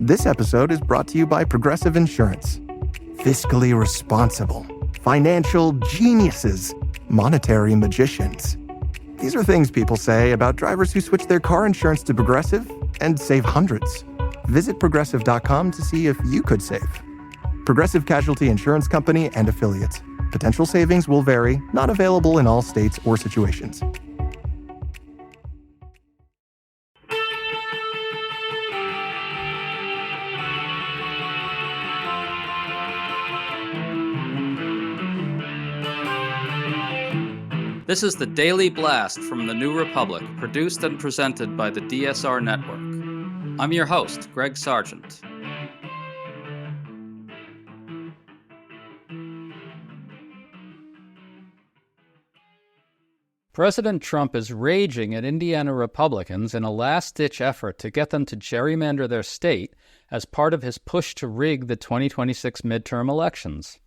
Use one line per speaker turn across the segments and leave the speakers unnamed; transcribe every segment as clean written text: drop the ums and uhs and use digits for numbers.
This episode is brought to you by Progressive Insurance. Fiscally responsible, financial geniuses, monetary magicians. These are things people say about drivers who switch their car insurance to Progressive and save hundreds. Visit Progressive.com to see if you could save. Progressive Casualty Insurance Company and Affiliates. Potential savings will vary, not available in all states or situations.
This is the Daily Blast from the New Republic, produced and presented by the DSR Network. I'm your host, Greg Sargent. President Trump is raging at Indiana Republicans in a last-ditch effort to get them to gerrymander their state as part of his push to rig the 2026 midterm elections.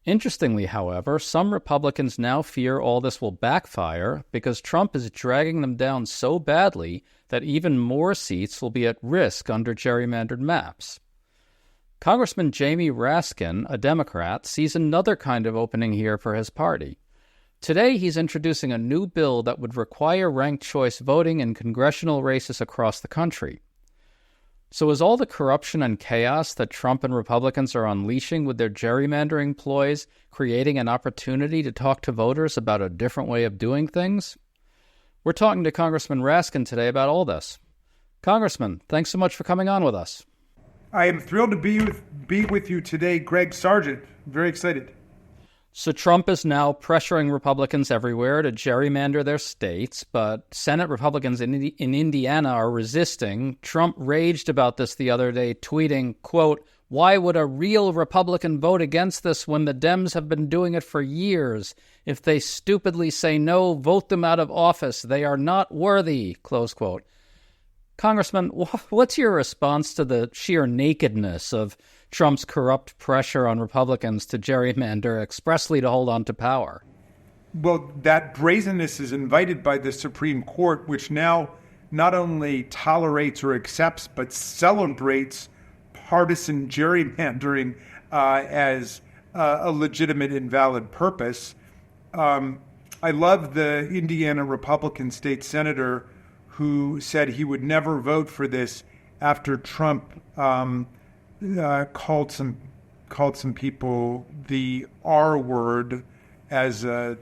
Interestingly, however, some Republicans now fear all this will backfire because Trump is dragging them down so badly that even more seats will be at risk under gerrymandered maps. Congressman Jamie Raskin, a Democrat, sees another kind of opening here for his party. Today, he's introducing a new bill that would require ranked choice voting in congressional races across the country. So is all the corruption and chaos that Trump and Republicans are unleashing with their gerrymandering ploys creating an opportunity to talk to voters about a different way of doing things? We're talking to Congressman Raskin today about all this. Congressman, thanks so much for coming on with us.
I am thrilled to be with you today, Greg Sargent. Very excited.
So Trump is now pressuring Republicans everywhere to gerrymander their states, but Senate Republicans in Indiana are resisting. Trump raged about this the other day, tweeting, quote, "Why would a real Republican vote against this when the Dems have been doing it for years? If they stupidly say no, vote them out of office. They are not worthy," close quote. Congressman, what's your response to the sheer nakedness of Trump's corrupt pressure on Republicans to gerrymander expressly to hold on to power?
Well, that brazenness is invited by the Supreme Court, which now not only tolerates or accepts, but celebrates partisan gerrymandering as a legitimate and valid purpose. I love the Indiana Republican state senator who said he would never vote for this after Trump called some people the R word as a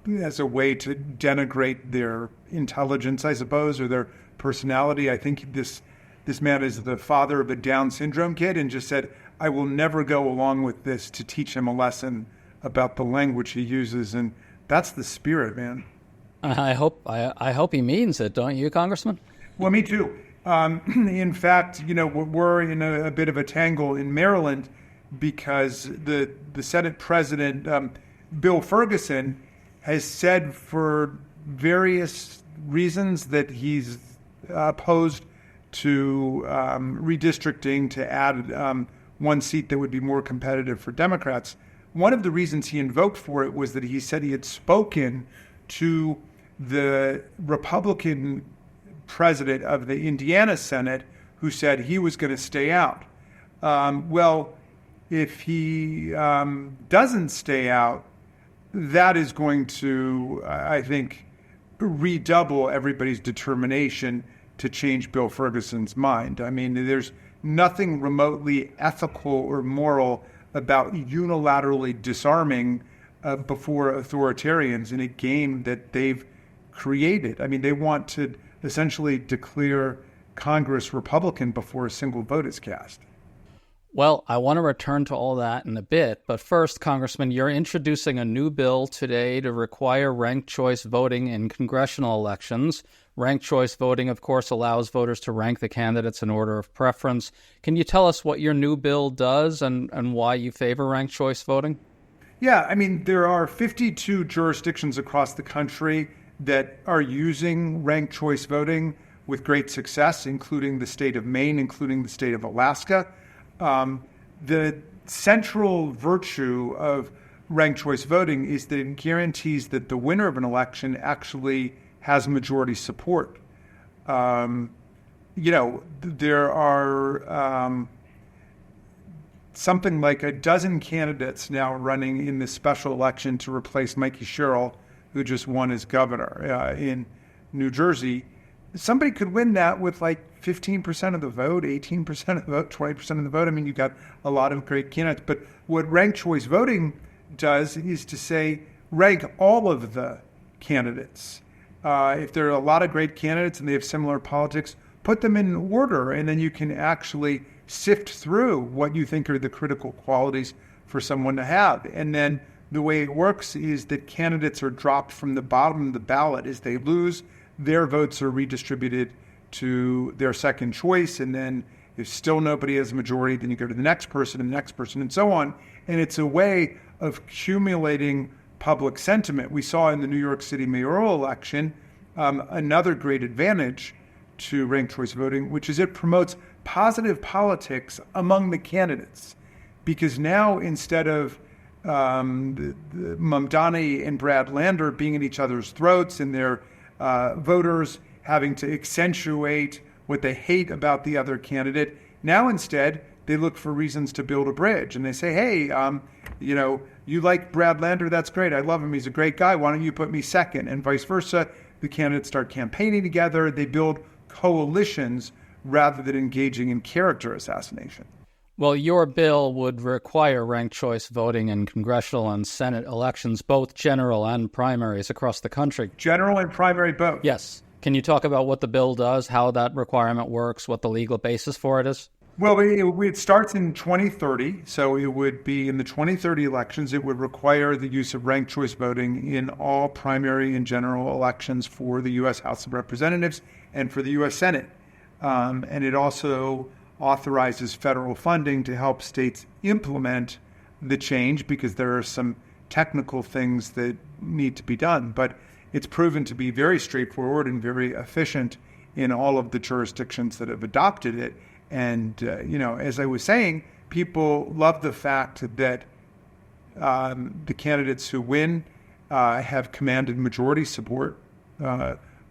way to denigrate their intelligence, I suppose, or their personality. I think this man is the father of a Down syndrome kid and just said, I will never go along with this to teach him a lesson about the language he uses. And that's the spirit, man. I
hope he means it, don't you, Congressman?
Well, me too. In fact, we're in a bit of a tangle in Maryland because the Senate President, Bill Ferguson, has said for various reasons that he's opposed to redistricting to add one seat that would be more competitive for Democrats. One of the reasons he invoked for it was that he said he had spoken to the Republican president of the Indiana Senate who said he was going to stay out. Well, if he doesn't stay out, that is going to, I think, redouble everybody's determination to change Bill Ferguson's mind. I mean, there's nothing remotely ethical or moral about unilaterally disarming before authoritarians in a game that they've created. I mean, they want to essentially declare Congress Republican before a single vote is cast.
Well, I want to return to all that in a bit, but first, Congressman, you're introducing a new bill today to require ranked choice voting in congressional elections. Ranked choice voting, of course, allows voters to rank the candidates in order of preference. Can you tell us what your new bill does and why you favor ranked choice voting?
Yeah, I mean, there are 52 jurisdictions across the country that are using ranked choice voting with great success, including the state of Maine, including the state of Alaska. The central virtue of ranked choice voting is that it guarantees that the winner of an election actually has majority support. there are something like a dozen candidates now running in this special election to replace Mikey Sherrill, who just won as governor in New Jersey. Somebody could win that with like 15% of the vote, 18% of the vote, 20% of the vote. I mean, you've got a lot of great candidates. But what ranked choice voting does is to say, rank all of the candidates. If there are a lot of great candidates and they have similar politics, put them in order, and then you can actually sift through what you think are the critical qualities for someone to have. And then the way it works is that candidates are dropped from the bottom of the ballot. As they lose, their votes are redistributed to their second choice. And then if still nobody has a majority, then you go to the next person and the next person and so on. And it's a way of accumulating public sentiment. We saw in the New York City mayoral election another great advantage to ranked choice voting, which is it promotes positive politics among the candidates. Because now instead of Mamdani and Brad Lander being at each other's throats and their voters having to accentuate what they hate about the other candidate, now instead they look for reasons to build a bridge. And they say, hey, you like Brad Lander, that's great. I love him. He's a great guy. Why don't you put me second? And vice versa. The candidates start campaigning together. They build coalitions rather than engaging in character assassination.
Well, your bill would require ranked choice voting in congressional and Senate elections, both general and primaries across the country.
General and primary both.
Yes. Can you talk about what the bill does, how that requirement works, what the legal basis for it is?
Well, it starts in 2030, so it would be in the 2030 elections. It would require the use of ranked choice voting in all primary and general elections for the U.S. House of Representatives and for the U.S. Senate. And it also authorizes federal funding to help states implement the change because there are some technical things that need to be done. But it's proven to be very straightforward and very efficient in all of the jurisdictions that have adopted it. And, as I was saying, people love the fact that the candidates who win have commanded majority support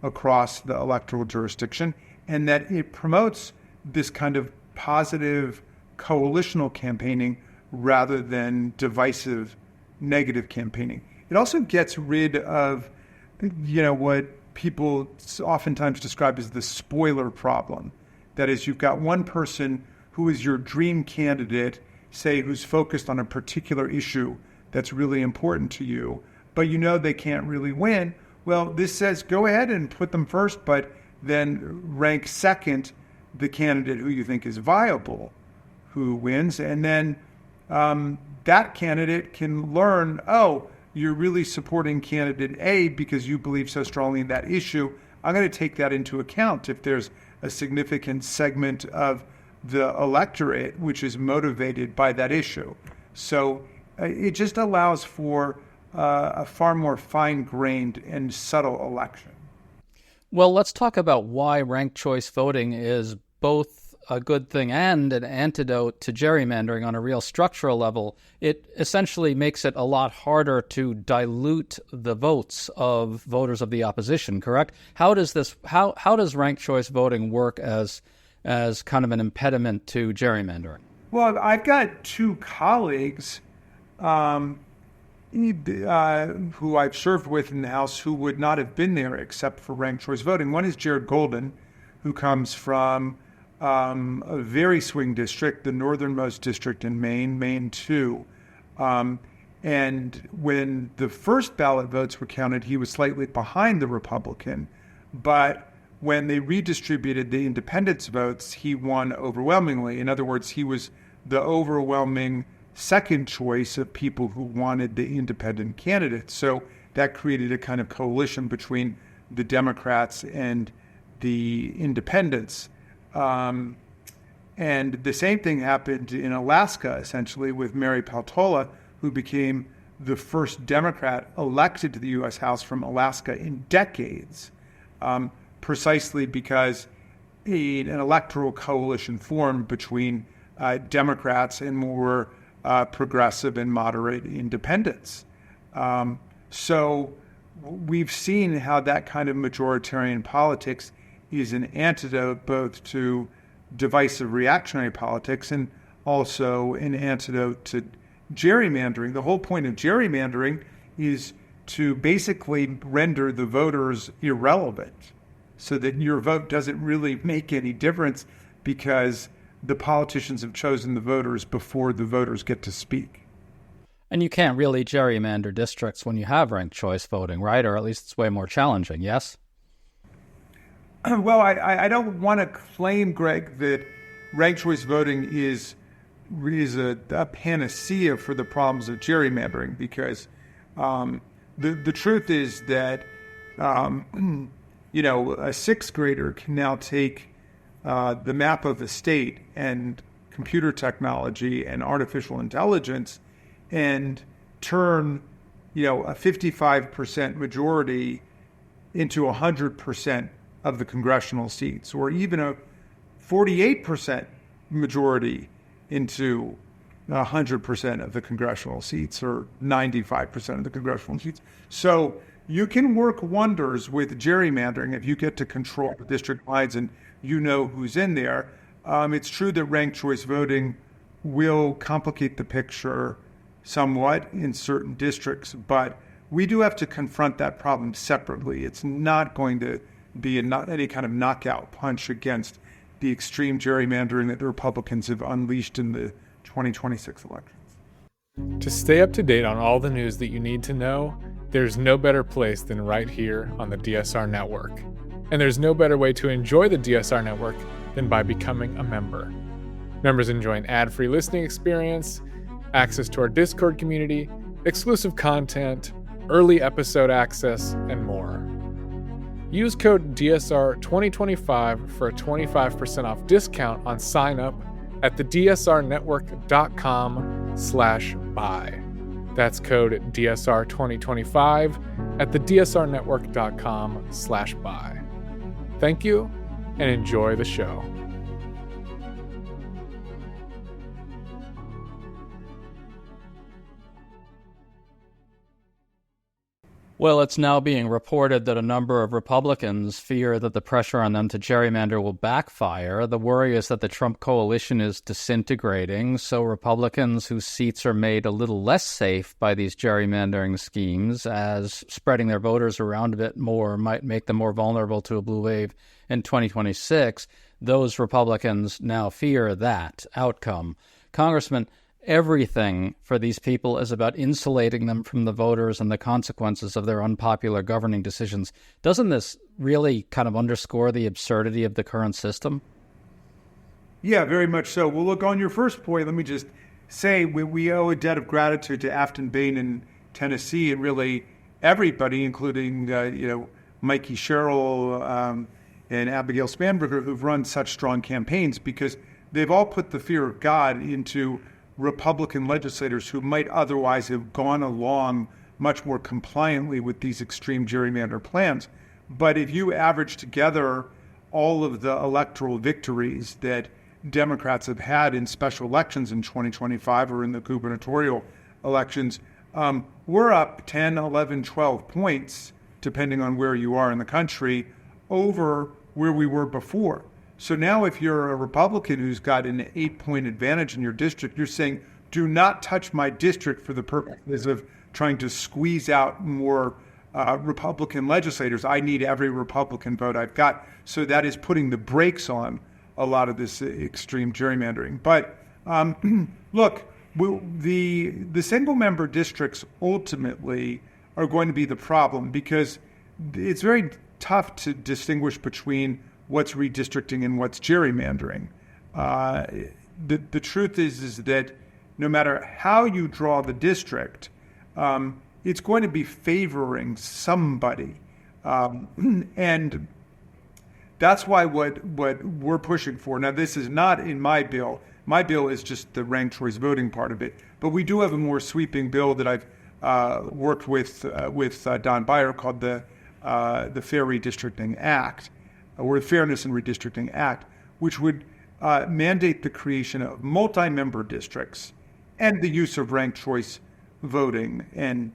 across the electoral jurisdiction, and that it promotes this kind of positive coalitional campaigning rather than divisive negative campaigning. It also gets rid of, what people oftentimes describe as the spoiler problem. That is, you've got one person who is your dream candidate, say, who's focused on a particular issue that's really important to you, but they can't really win. Well, this says go ahead and put them first, but then rank second the candidate who you think is viable, who wins. And then that candidate can learn, you're really supporting candidate A because you believe so strongly in that issue. I'm going to take that into account if there's a significant segment of the electorate which is motivated by that issue. So it just allows for a far more fine-grained and subtle election.
Well, let's talk about why ranked choice voting is both a good thing and an antidote to gerrymandering on a real structural level. It essentially makes it a lot harder to dilute the votes of voters of the opposition, correct? How does ranked choice voting work as kind of an impediment to gerrymandering?
Well, I've got two colleagues who I've served with in the House who would not have been there except for ranked choice voting. One is Jared Golden, who comes from a very swing district, the northernmost district in Maine, Maine 2. And when the first ballot votes were counted, he was slightly behind the Republican. But when they redistributed the independents votes, he won overwhelmingly. In other words, he was the overwhelming second choice of people who wanted the independent candidates. So that created a kind of coalition between the Democrats and the independents. And the same thing happened in Alaska, essentially, with Mary Peltola, who became the first Democrat elected to the U.S. House from Alaska in decades, precisely because an electoral coalition formed between Democrats and more progressive and moderate independents. So we've seen how that kind of majoritarian politics is an antidote both to divisive reactionary politics and also an antidote to gerrymandering. The whole point of gerrymandering is to basically render the voters irrelevant so that your vote doesn't really make any difference because the politicians have chosen the voters before the voters get to speak.
And you can't really gerrymander districts when you have ranked choice voting, right? Or at least it's way more challenging, yes?
Well, I don't want to claim, Greg, that ranked choice voting is a panacea for the problems of gerrymandering, because the truth is that a sixth grader can now take the map of a state and computer technology and artificial intelligence and turn a 55% majority into 100% of the congressional seats, or even a 48% majority into 100% of the congressional seats, or 95% of the congressional seats. So you can work wonders with gerrymandering if you get to control the district lines and you know who's in there. It's true that ranked choice voting will complicate the picture somewhat in certain districts, but we do have to confront that problem separately. It's not going to be any kind of knockout punch against the extreme gerrymandering that the Republicans have unleashed in the 2026 elections.
To stay up to date on all the news that you need to know, there's no better place than right here on the DSR Network. And there's no better way to enjoy the DSR Network than by becoming a member. Members enjoy an ad-free listening experience, access to our Discord community, exclusive content, early episode access, and more. Use code DSR2025 for a 25% off discount on sign up at thedsrnetwork.com/buy. That's code DSR2025 at thedsrnetwork.com/buy. Thank you and enjoy the show.
Well, it's now being reported that a number of Republicans fear that the pressure on them to gerrymander will backfire. The worry is that the Trump coalition is disintegrating, so Republicans whose seats are made a little less safe by these gerrymandering schemes, as spreading their voters around a bit more might make them more vulnerable to a blue wave in 2026, those Republicans now fear that outcome. Congressman, everything for these people is about insulating them from the voters and the consequences of their unpopular governing decisions. Doesn't this really kind of underscore the absurdity of the current system?
Yeah, very much so. Well, look, on your first point, let me just say we owe a debt of gratitude to Afton Bain in Tennessee, and really everybody, including Mikey Sherrill and Abigail Spanberger, who've run such strong campaigns, because they've all put the fear of God into Republican legislators who might otherwise have gone along much more compliantly with these extreme gerrymander plans. But if you average together all of the electoral victories that Democrats have had in special elections in 2025 or in the gubernatorial elections, we're up 10, 11, 12 points, depending on where you are in the country, over where we were before. So now if you're a Republican who's got an 8-point advantage in your district, you're saying, do not touch my district for the purposes of trying to squeeze out more Republican legislators. I need every Republican vote I've got. So that is putting the brakes on a lot of this extreme gerrymandering. But look, the single-member districts ultimately are going to be the problem, because it's very tough to distinguish between what's redistricting and what's gerrymandering. The truth is that no matter how you draw the district, it's going to be favoring somebody. And that's why what we're pushing for. Now, this is not in my bill. My bill is just the ranked choice voting part of it. But we do have a more sweeping bill that I've worked with Don Beyer, called the Fair Redistricting Act, or the Fairness and Redistricting Act, which would mandate the creation of multi-member districts and the use of ranked choice voting, and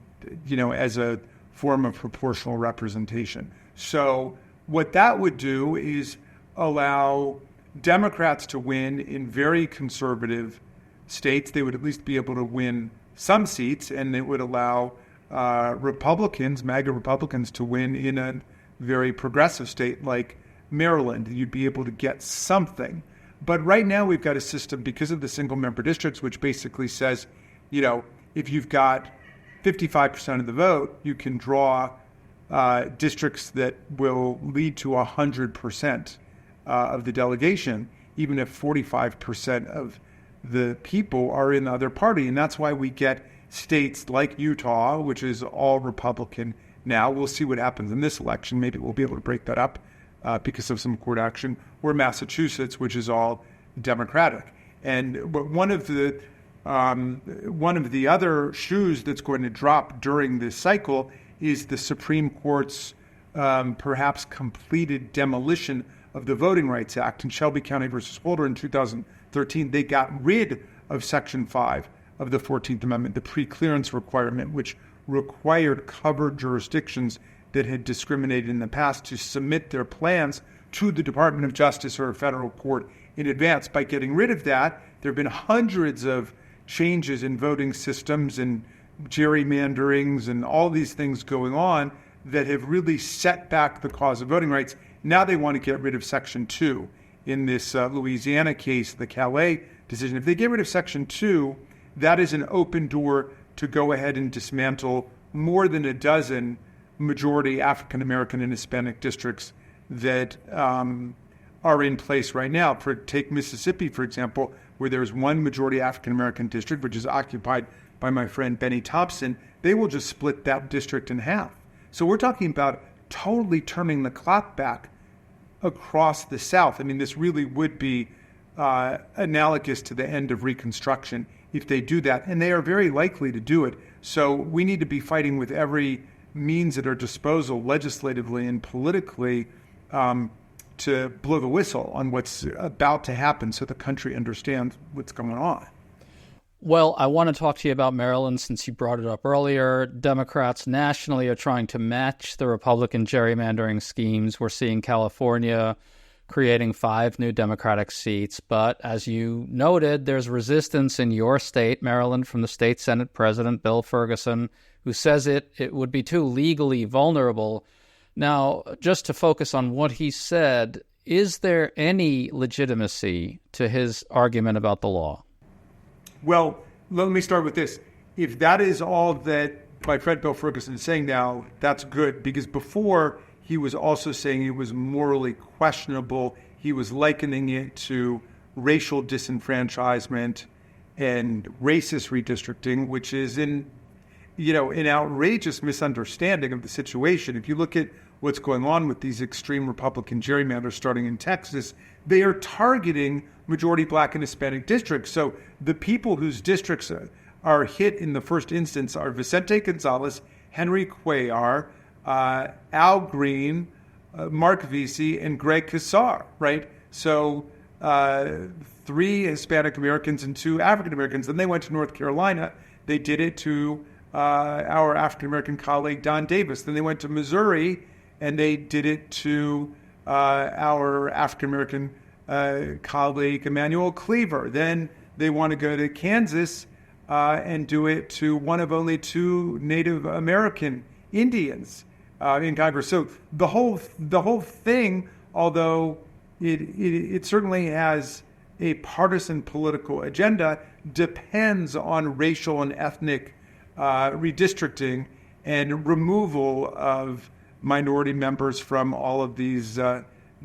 as a form of proportional representation. So what that would do is allow Democrats to win in very conservative states. They would at least be able to win some seats, and it would allow Republicans, MAGA Republicans, to win in a very progressive state like Maryland. You'd be able to get something. But right now we've got a system, because of the single member districts, which basically says, if you've got 55% of the vote, you can draw districts that will lead to 100% of the delegation, even if 45% of the people are in the other party. And that's why we get states like Utah, which is all Republican now. We'll see what happens in this election. Maybe we'll be able to break that up because of some court action, or Massachusetts, which is all Democratic. And one of the other shoes that's going to drop during this cycle is the Supreme Court's perhaps completed demolition of the Voting Rights Act. In Shelby County versus Holder in 2013, they got rid of Section 5 of the 14th Amendment, the preclearance requirement, which required covered jurisdictions that had discriminated in the past to submit their plans to the Department of Justice or a federal court in advance. By getting rid of that, there have been hundreds of changes in voting systems and gerrymanderings and all these things going on that have really set back the cause of voting rights. Now they want to get rid of Section 2 in this Louisiana case, the Calais decision. If they get rid of Section 2, that is an open door to go ahead and dismantle more than a dozen majority African American and Hispanic districts that are in place right now. Take Mississippi, for example, where there's one majority African American district, which is occupied by my friend Benny Thompson. They will just split that district in half. So we're talking about totally turning the clock back across the South. I mean, this really would be analogous to the end of Reconstruction if they do that, and they are very likely to do it. So we need to be fighting with every means at our disposal, legislatively and politically, to blow the whistle on what's about to happen so the country understands what's going on.
Well, I want to talk to you about Maryland since you brought it up earlier. Democrats nationally are trying to match the Republican gerrymandering schemes. We're seeing California creating 5 new Democratic seats. But as you noted, there's resistance in your state, Maryland, from the state Senate President Bill Ferguson, who says it would be too legally vulnerable. Now, just to focus on what he said, is there any legitimacy to his argument about the law?
Well, let me start with this. If that is all that my friend Bill Ferguson is saying now, that's good, because before he was also saying it was morally questionable. He was likening it to racial disenfranchisement and racist redistricting, which is an outrageous misunderstanding of the situation. If you look at what's going on with these extreme Republican gerrymanders starting in Texas, they are targeting majority Black and Hispanic districts. So the people whose districts are hit in the first instance are Vicente Gonzalez, Henry Cuellar, Al Green, Mark Vesey, and Greg Casar, right? So 3 Hispanic Americans and 2 African Americans. Then they went to North Carolina. They did it to our African American colleague Don Davis. Then they went to Missouri, and they did it to our African American colleague Emmanuel Cleaver. Then they want to go to Kansas and do it to one of only 2 Native American Indians in Congress. So the whole thing, although it certainly has a partisan political agenda, depends on racial and ethnic redistricting and removal of minority members from all of these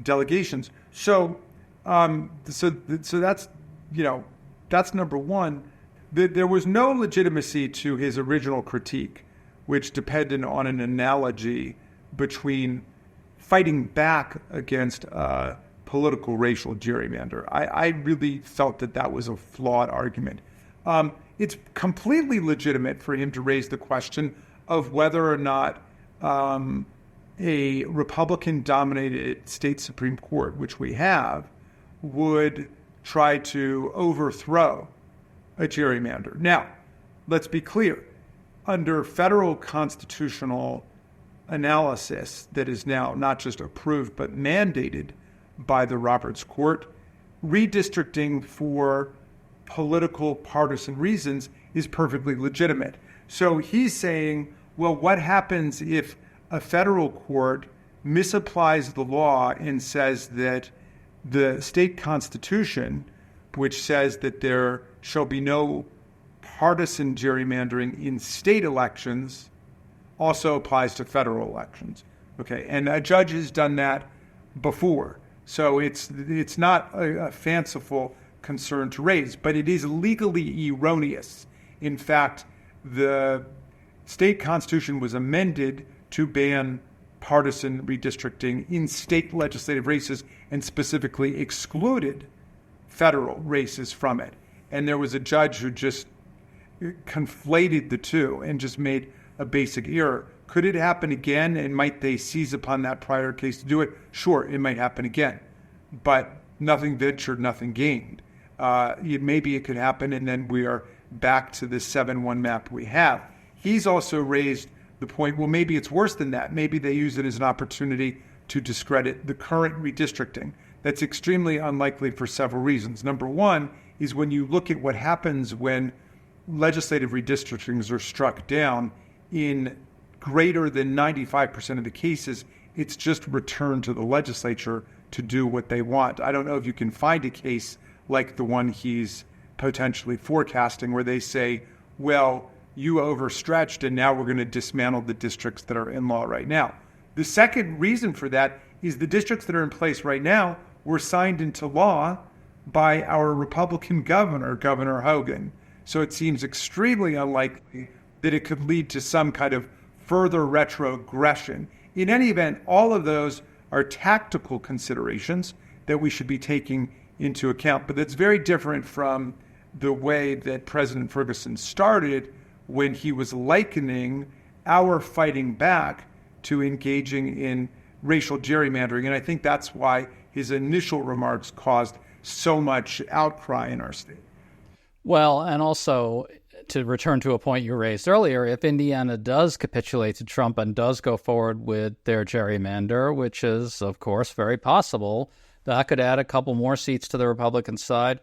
delegations. So that's that's number one. There was no legitimacy to his original critique, which depended on an analogy between fighting back against political racial gerrymander. I really felt that was a flawed argument. It's completely legitimate for him to raise the question of whether or not a Republican-dominated state Supreme Court, which we have, would try to overthrow a gerrymander. Now, let's be clear. Under federal constitutional analysis that is now not just approved but mandated by the Roberts Court, redistricting for political partisan reasons is perfectly legitimate. So he's saying, well, what happens if a federal court misapplies the law and says that the state constitution, which says that there shall be no partisan gerrymandering in state elections, also applies to federal elections. Okay, and a judge has done that before. So it's not a fanciful concern to raise, but it is legally erroneous. In fact, the state constitution was amended to ban partisan redistricting in state legislative races and specifically excluded federal races from it. And there was a judge who just conflated the two and just made a basic error. Could it happen again, and might they seize upon that prior case to do it? Sure, it might happen again, but nothing ventured, nothing gained. Maybe it could happen, and then we are back to the 7-1 map we have. He's also raised the point, well, maybe it's worse than that. Maybe they use it as an opportunity to discredit the current redistricting. That's extremely unlikely for several reasons. Number one is when you look at what happens when legislative redistrictings are struck down, in greater than 95% of the cases, it's just returned to the legislature to do what they want. I don't know if you can find a case like the one he's potentially forecasting where they say, well, you overstretched and now we're going to dismantle the districts that are in law right now. The second reason for that is the districts that are in place right now were signed into law by our Republican governor, Governor Hogan. So it seems extremely unlikely that it could lead to some kind of further retrogression. In any event, all of those are tactical considerations that we should be taking into account. But that's very different from the way that President Ferguson started when he was likening our fighting back to engaging in racial gerrymandering. And I think that's why his initial remarks caused so much outcry in our state.
Well, and also, to return to a point you raised earlier, if Indiana does capitulate to Trump and does go forward with their gerrymander, which is, of course, very possible, that could add a couple more seats to the Republican side.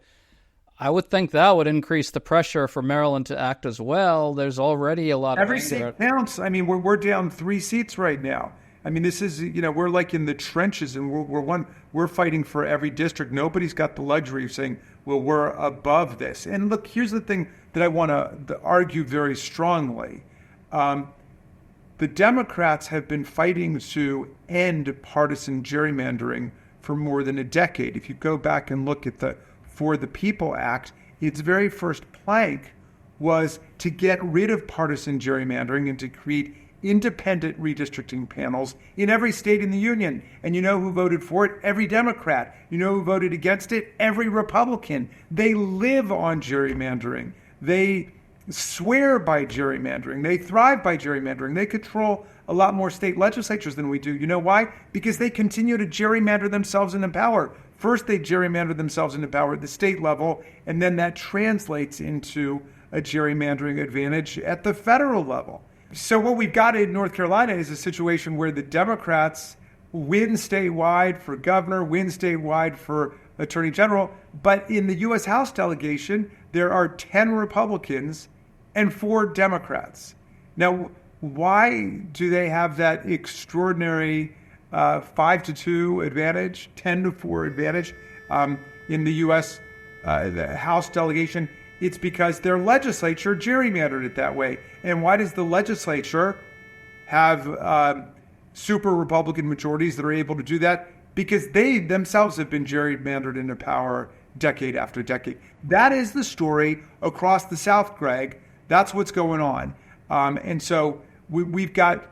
I would think that would increase the pressure for Maryland to act as well. There's already a lot of
every seat counts. I mean, we're down 3 seats right now. I mean, this is, we're like in the trenches, and we're fighting for every district. Nobody's got the luxury of saying, well, we're above this. And look, here's the thing that I want to argue very strongly. The Democrats have been fighting to end partisan gerrymandering for more than a decade. If you go back and look at the For the People Act, its very first plank was to get rid of partisan gerrymandering and to create independent redistricting panels in every state in the union. And you know who voted for it? Every Democrat. You know who voted against it? Every Republican. They live on gerrymandering. They swear by gerrymandering. They thrive by gerrymandering. They control a lot more state legislatures than we do. You know why? Because they continue to gerrymander themselves into power. First, they gerrymander themselves into power at the state level, and then that translates into a gerrymandering advantage at the federal level. So what we've got in North Carolina is a situation where the Democrats win statewide for governor, win statewide for attorney general, but in the U.S. House delegation, there are 10 Republicans and 4 Democrats. Now, why do they have that extraordinary 5-2 advantage, 10-4 advantage in the U.S. The House delegation? It's because their legislature gerrymandered it that way. And why does the legislature have super Republican majorities that are able to do that? Because they themselves have been gerrymandered into power decade after decade. That is the story across the South, Greg. That's what's going on. And so we've got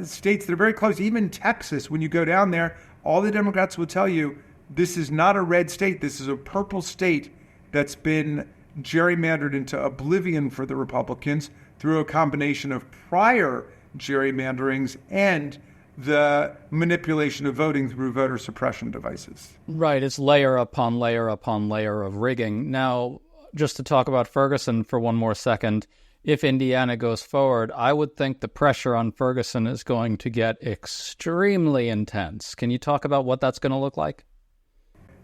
states that are very close. Even Texas, when you go down there, all the Democrats will tell you this is not a red state. This is a purple state that's been gerrymandered into oblivion for the Republicans through a combination of prior gerrymanderings and the manipulation of voting through voter suppression devices.
Right. It's layer upon layer upon layer of rigging. Now, just to talk about Ferguson for one more second, if Indiana goes forward, I would think the pressure on Ferguson is going to get extremely intense. Can you talk about what that's going to look like?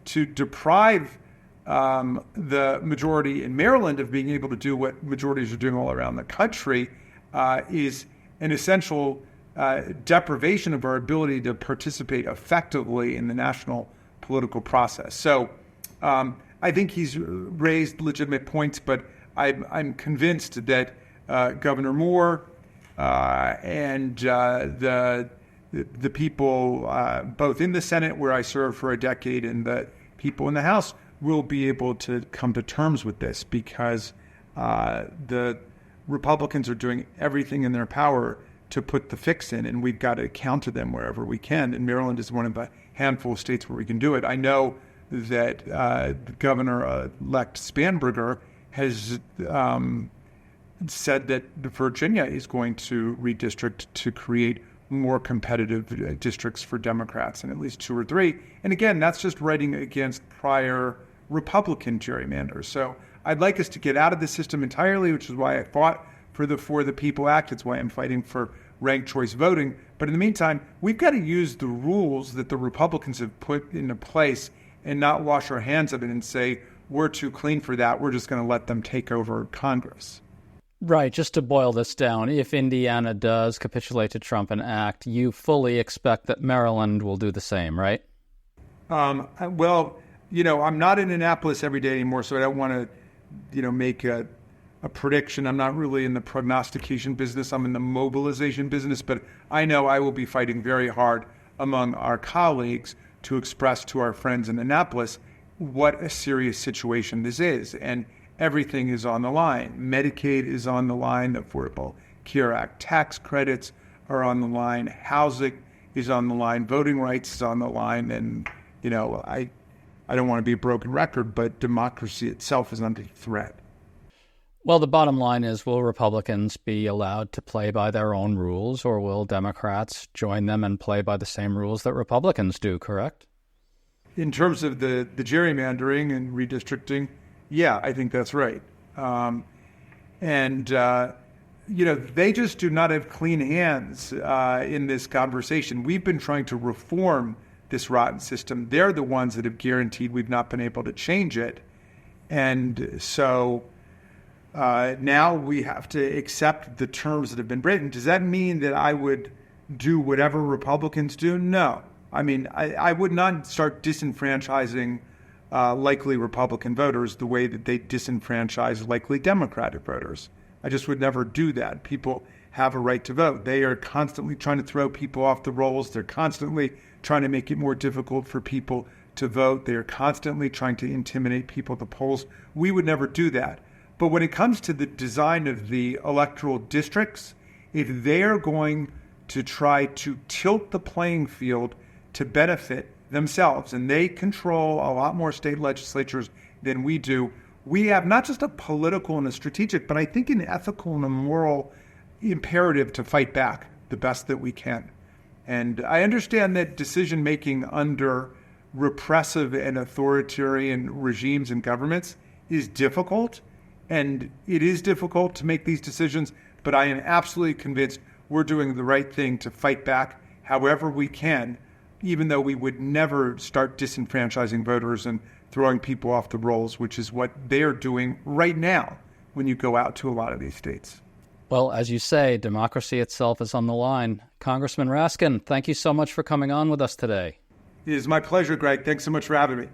To deprive the majority in Maryland of being able to do what majorities are doing all around the country is an essential deprivation of our ability to participate effectively in the national political process. So I think he's raised legitimate points, but I'm convinced that Governor Moore and the people both in the Senate, where I served for a decade, and the people in the House will be able to come to terms with this, because the Republicans are doing everything in their power to put the fix in, and we've got to counter them wherever we can. And Maryland is one of a handful of states where we can do it. I know that Governor-elect Spanberger has said that Virginia is going to redistrict to create more competitive districts for Democrats, in at least 2 or 3. And again, that's just writing against prior Republican gerrymanders. So I'd like us to get out of the system entirely, which is why I fought for the For the People Act. It's why I'm fighting for ranked choice voting. But in the meantime, we've got to use the rules that the Republicans have put into place and not wash our hands of it and say, we're too clean for that. We're just going to let them take over Congress.
Right. Just to boil this down, if Indiana does capitulate to Trump and act, you fully expect that Maryland will do the same, right?
Well, I'm not in Annapolis every day anymore, so I don't want to, make a prediction. I'm not really in the prognostication business. I'm in the mobilization business, but I know I will be fighting very hard among our colleagues to express to our friends in Annapolis what a serious situation this is. And everything is on the line. Medicaid is on the line. The Affordable Care Act tax credits are on the line. Housing is on the line. Voting rights is on the line. And, I don't want to be a broken record, but democracy itself is under threat.
Well, the bottom line is, will Republicans be allowed to play by their own rules, or will Democrats join them and play by the same rules that Republicans do, correct?
In terms of the gerrymandering and redistricting, yeah, I think that's right. They just do not have clean hands in this conversation. We've been trying to reform this rotten system. They're the ones that have guaranteed we've not been able to change it. And so now we have to accept the terms that have been written. Does that mean that I would do whatever Republicans do? No. I mean, I would not start disenfranchising likely Republican voters the way that they disenfranchise likely Democratic voters. I just would never do that. People have a right to vote. They are constantly trying to throw people off the rolls. They're constantly trying to make it more difficult for people to vote. They are constantly trying to intimidate people at the polls. We would never do that. But when it comes to the design of the electoral districts, if they are going to try to tilt the playing field to benefit themselves, and they control a lot more state legislatures than we do, we have not just a political and a strategic, but I think an ethical and a moral imperative to fight back the best that we can. And I understand that decision-making under repressive and authoritarian regimes and governments is difficult, and it is difficult to make these decisions, but I am absolutely convinced we're doing the right thing to fight back however we can, even though we would never start disenfranchising voters and throwing people off the rolls, which is what they're doing right now when you go out to a lot of these states.
Well, as you say, democracy itself is on the line. Congressman Raskin, thank you so much for coming on with us today.
It is my pleasure, Greg. Thanks so much for having me.